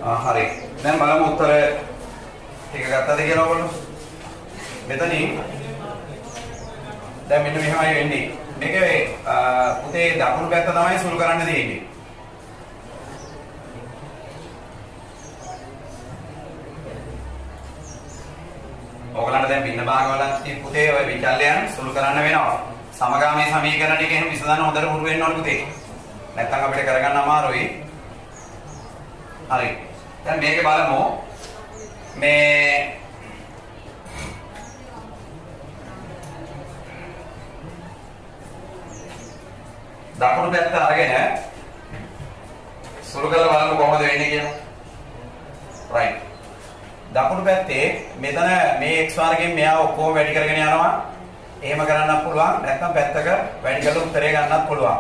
හරි. දැන් බලමු උත්තර ටික ගත්තද කියලා ඔයගොල්ලෝ. මෙතනින් දැන් මෙන්න මෙහෙමයි වෙන්නේ. මේකේ පුතේ දකුණු පැත්ත තමයි සුළු කරන්න දෙන්නේ. ඔයගලන්ට දැන් බින්න භාග වල පුතේ ඔය විචල්‍යයන් සුළු කරන්න වෙනවා. සමගාමී සමීකරණ ටික එහෙම විසඳන්න හොඳට හුරු වෙන්න ඕනේ පුතේ. නැත්තම් අපිට කරගන්න අමාරුයි. හරි. දැන් මේක බලමු. මේ දකුණු පැත්ත අරගෙන සුළු කරලා බලමු කොහොමද වෙන්නේ කියලා. right. දකුණු පැත්තේ මෙතන මේ x වර්ගයෙන් මෙයා ඔක්කොම වැඩි කරගෙන යනවා. එහෙම කරන්නත් පුළුවන්. නැත්නම් පැත්තක වැඩි කරලා උත්තරය ගන්නත් පුළුවන්.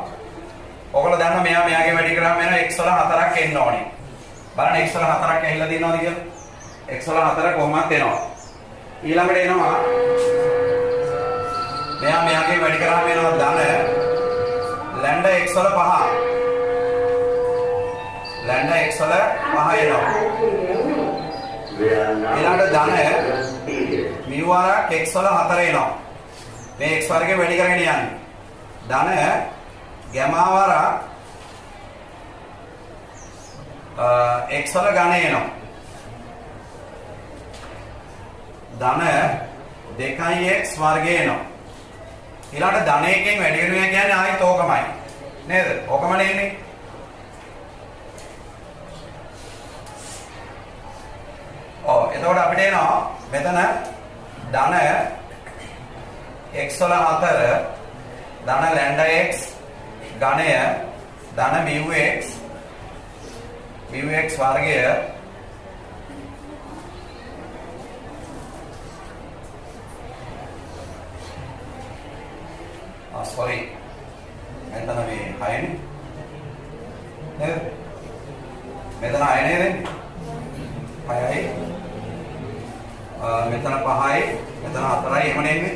ඔයගොල්ලෝ දන්නවා මෙයාගේ වැඩි කරාම එන x වල 4ක් එන්න ඕනේ. බලන්න x වල 4ක් ඇහිලා තියෙනවද කියලා. x වල 4 කොහොමද එනවා. ඊළඟට එනවා මෙයාගේ වැඩි කරාම එනවා ධන ලැම්ඩා x වල 5. ලැම්ඩා x වල 5 එනවා. ඊළඟට ධන μ වරක් x වල 4 එනවා. මේ x වර්ගේ වැඩි කරගෙන යන්නේ. ධන ගැමා වරක් x වල ඝන එනවා. ධන 2x වර්ගය එනවා. ඊළඟට ධන එකෙන් වැඩි වෙනවා කියන්නේ ආයෙත් ඕකමයි. නේද? ඕකම නෙන්නේ. එතකොට අපිට එනවා මෙතන ධන x වල 4 ධන ලැම්ඩා x ඝනය ධන μx වර්ගය sorry මෙතන මේ 6නේ නේද මෙතන 6 නේද 6යි මෙතන 5යි මෙතන 4යි එහෙම නෙමෙයි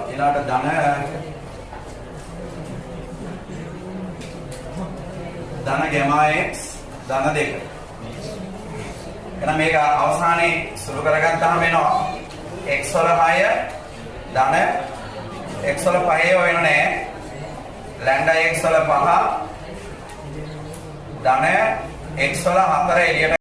ඊළාට ධන ගැමා x ධන 2 එහෙනම් මේක අවසානයේ සුළු කරගත්තාම එනවා x වල 6 ධන x වල 5 වෙනව නෑ ලැම්ඩා x වල 5 ධන x වල 4 එළියට